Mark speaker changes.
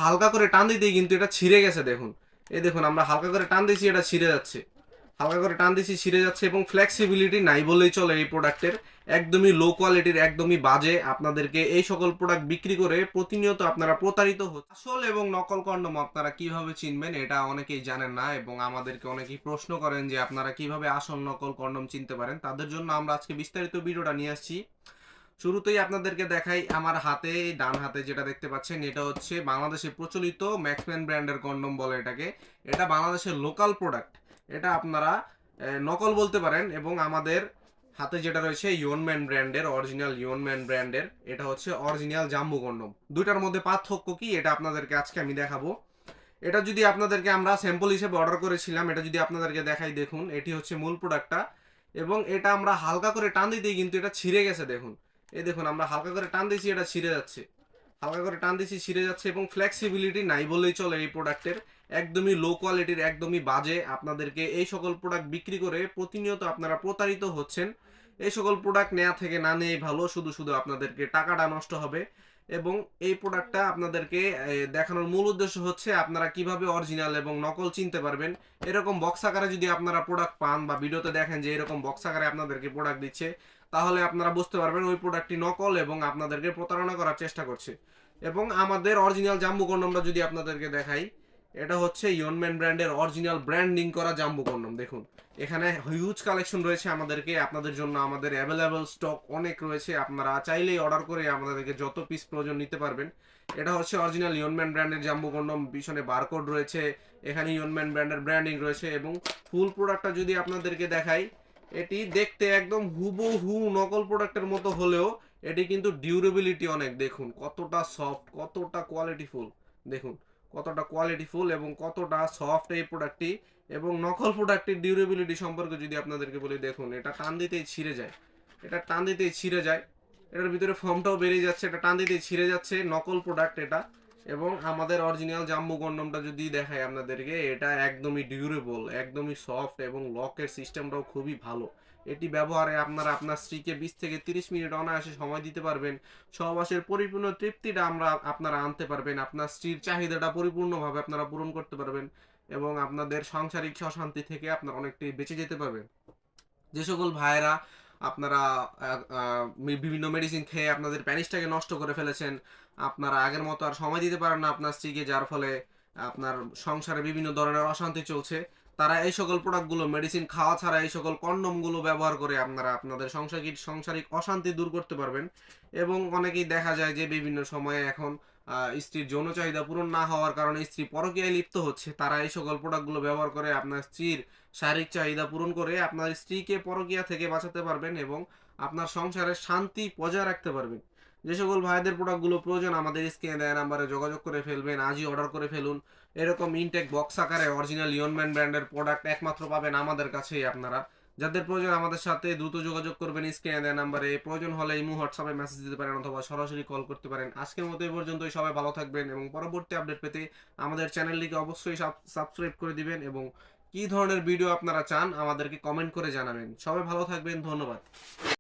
Speaker 1: হালকা করে টান দিতেই কিন্তু এটা ছিঁড়ে গেছে দেখুন। এই দেখুন আমরা হালকা করে টান দিছি, এটা ছিঁড়ে যাচ্ছে। হালকা করে টান দিছি, ছিঁড়ে যাচ্ছে এবং ফ্লেক্সিবিলিটি নাই বললেই চলে এই প্রোডাক্টের। একদমই লো কোয়ালিটির, একদমই বাজে। আপনাদেরকে এই সকল প্রোডাক্ট বিক্রি করে প্রতিনিয়ত আপনারা প্রতারিত হচ্ছে। আসল এবং নকল কন্ডম আপনারা কিভাবে চিনবেন এটা অনেকেই জানেন না, এবং আমাদেরকে অনেকেই প্রশ্ন করেন যে আপনারা কিভাবে আসল নকল কন্ডম চিনতে পারেন। তাদের জন্য আমরা আজকে বিস্তারিত ভিডিওটা নিয়ে আসছি। শুরুতেই আপনাদেরকে দেখাই, আমার হাতে ডান হাতে যেটা দেখতে পাচ্ছেন এটা হচ্ছে বাংলাদেশে প্রচলিত ম্যাক্সম্যান ব্র্যান্ডের কন্ডম বলে এটাকে। এটা বাংলাদেশের লোকাল প্রোডাক্ট। এটা আপনারা নকল বলতে পারেন। এবং আমাদের হাতে যেটা রয়েছে ইয়নম্যান ব্র্যান্ডের, অরিজিনাল ইয়নম্যান ব্র্যান্ডের, এটা হচ্ছে অরিজিনাল জাম্বু কন্ডম। দুইটার মধ্যে পার্থক্য কি এটা আপনাদেরকে আজকে আমি দেখাবো। এটা যদি আপনাদেরকে আমরা স্যাম্পল হিসেবে অর্ডার করেছিলাম, এটা যদি আপনাদেরকে দেখাই, দেখুন এটি হচ্ছে মূল প্রোডাক্টটা। এবং এটা আমরা হালকা করে টান দিতেই কিন্তু এটা ছিঁড়ে গেছে দেখুন। এই দেখুন আমরা হালকা করে টান দিছি, এটা ছিঁড়ে যাচ্ছে। হালকা করে টান দিছি, ছিঁড়ে যাচ্ছে এবং ফ্লেক্সিবিলিটি নাই বললেই চলে এই প্রোডাক্টের। একদমই লো কোয়ালিটির, একদমই বাজে। আপনাদেরকে এই সকল প্রোডাক্ট বিক্রি করে প্রতিনিয়ত আপনারা প্রতারিত হচ্ছেন। এই সকল প্রোডাক্ট নেওয়া থেকে না নেই ভালো, শুধু শুধু আপনাদেরকে টাকাটা নষ্ট হবে। এবং এই প্রোডাক্টটা আপনাদেরকে দেখানোর মূল উদ্দেশ্য হচ্ছে আপনারা কিভাবে অরিজিনাল এবং নকল চিনতে পারবেন। এরকম বক্স আকারে যদি আপনারা প্রোডাক্ট পান বা ভিডিওতে দেখেন যে এরকম বক্স আকারে আপনাদেরকে প্রোডাক্ট দিচ্ছে, তাহলে আপনারা বুঝতে পারবেন ওই প্রোডাক্টটি নকল এবং আপনাদেরকে প্রতারণা করার চেষ্টা করছে। এবং আমাদের অরিজিনাল জাম্বু কন্ডমটা যদি আপনাদেরকে দেখাই, এটা হচ্ছে ইয়নম্যান ব্র্যান্ডের অরিজিনাল ব্র্যান্ডিং করা জাম্বু কন্ডম। দেখুন এখানে হিউজ কালেকশন রয়েছে আমাদেরকে, আপনাদের জন্য আমাদের অ্যাভেলেবল স্টক অনেক রয়েছে। আপনারা চাইলেই অর্ডার করে আমাদেরকে যত পিস প্রয়োজন নিতে পারবেন। এটা হচ্ছে অরিজিনাল ইয়নম্যান ব্র্যান্ডের জাম্বু কন্ডম। পিছনে বারকোড রয়েছে, এখানে ইয়নম্যান ব্র্যান্ডের ব্র্যান্ডিং রয়েছে। এবং ফুল প্রোডাক্টটা যদি আপনাদেরকে দেখাই, এটি দেখতে একদম হুবহু নকল প্রোডাক্টের মতো হলেও এটি কিন্তু ডিউরেবিলিটি অনেক। দেখুন কতটা সফট, কতটা কোয়ালিটিফুল। দেখুন কতটা কোয়ালিটিফুল এবং কতটা সফট এই প্রোডাক্টটি। এবং নকল প্রোডাক্টের ডিউরেবিলিটি সম্পর্কে যদি আপনাদেরকে বলি, দেখুন এটা টান দিতেই ছিঁড়ে যায়। এটা টান দিতেই ছিঁড়ে যায়। এটার ভিতরে ফোমটাও বেরিয়ে যাচ্ছে, এটা টান দিতেই ছিঁড়ে যাচ্ছে। নকল প্রোডাক্ট এটা। এবং আমাদের অরিজিনাল জাম্বু কন্ডমটা যদি দেখাই আপনাদেরকে, এটা একদমই ডিউরেবল, একদমই সফট এবং লকের সিস্টেমটাও খুবই ভালো। এটি ব্যবহারে আপনারা আপনার স্ত্রীকে 20 থেকে 30 মিনিট অনায়াসে সময় দিতে পারবেন। সহবাসের পরিপূর্ণ তৃপ্তিটা আপনারা আনতে পারবেন। আপনার স্ত্রীর চাহিদাটা পরিপূর্ণভাবে আপনারা পূরণ করতে পারবেন। এবং আপনাদের সাংসারিক অশান্তি থেকে আপনারা অনেকটাই বেঁচে যেতে পারবেন। যে সকল ভাইয়েরা আপনারা বিভিন্ন মেডিসিন খেয়ে আপনাদের প্যানিসটাকে নষ্ট করে ফেলেছেন, আপনারা আগের মতো আর সময় দিতে পারেন না আপনার স্ত্রীকে, যার ফলে আপনার সংসারে বিভিন্ন ধরনের অশান্তি চলছে, তারা এই সকল প্রোডাক্টগুলো মেডিসিন খাওয়া ছাড়া এই সকল কন্ডমগুলো ব্যবহার করে আপনারা আপনাদের সাংসারিক অশান্তি দূর করতে পারবেন। এবং অনেকেই দেখা যায় যে বিভিন্ন সময়ে এখন স্ত্রীর যৌন চাহিদা পূরণ না হওয়ার কারণে স্ত্রী পরকীয়ায় লিপ্ত হচ্ছে, তারা এই সকল প্রোডাক্টগুলো ব্যবহার করে আপনার স্ত্রীর শারীরিক চাহিদা পূরণ করে আপনার স্ত্রীকে পরকীয়া থেকে বাঁচাতে পারবেন এবং আপনার সংসারের শান্তি বজায় রাখতে পারবেন। যে সকল ভাইদের প্রোডাক্টগুলো প্রয়োজন আমাদের স্ক্রিনে দেওয়া নাম্বারে যোগাযোগ করে ফেলবেন, আজই অর্ডার করে ফেলুন। এরকম ইনটেক বক্স আকারে অরিজিনাল ইয়নম্যান ব্র্যান্ডের প্রোডাক্ট একমাত্র পাবেন আমাদের কাছেই। আপনারা যাদের প্রয়োজন আমাদের সাথে দ্রুত যোগাযোগ করবেন স্ক্রিনে দেওয়া নাম্বারে। প্রয়োজন হলে ইমো হোয়াটসঅ্যাপে মেসেজ দিতে পারেন অথবা সরাসরি কল করতে পারেন। আজকের মতো এই পর্যন্তই। সবাই ভালো থাকবেন এবং পরবর্তী আপডেট পেতে আমাদের চ্যানেলটিকে অবশ্যই সাবস্ক্রাইব করে দিবেন। এবং কি ধরনের ভিডিও আপনারা চান আমাদেরকে কমেন্ট করে জানাবেন। সবাই ভালো থাকবেন, ধন্যবাদ।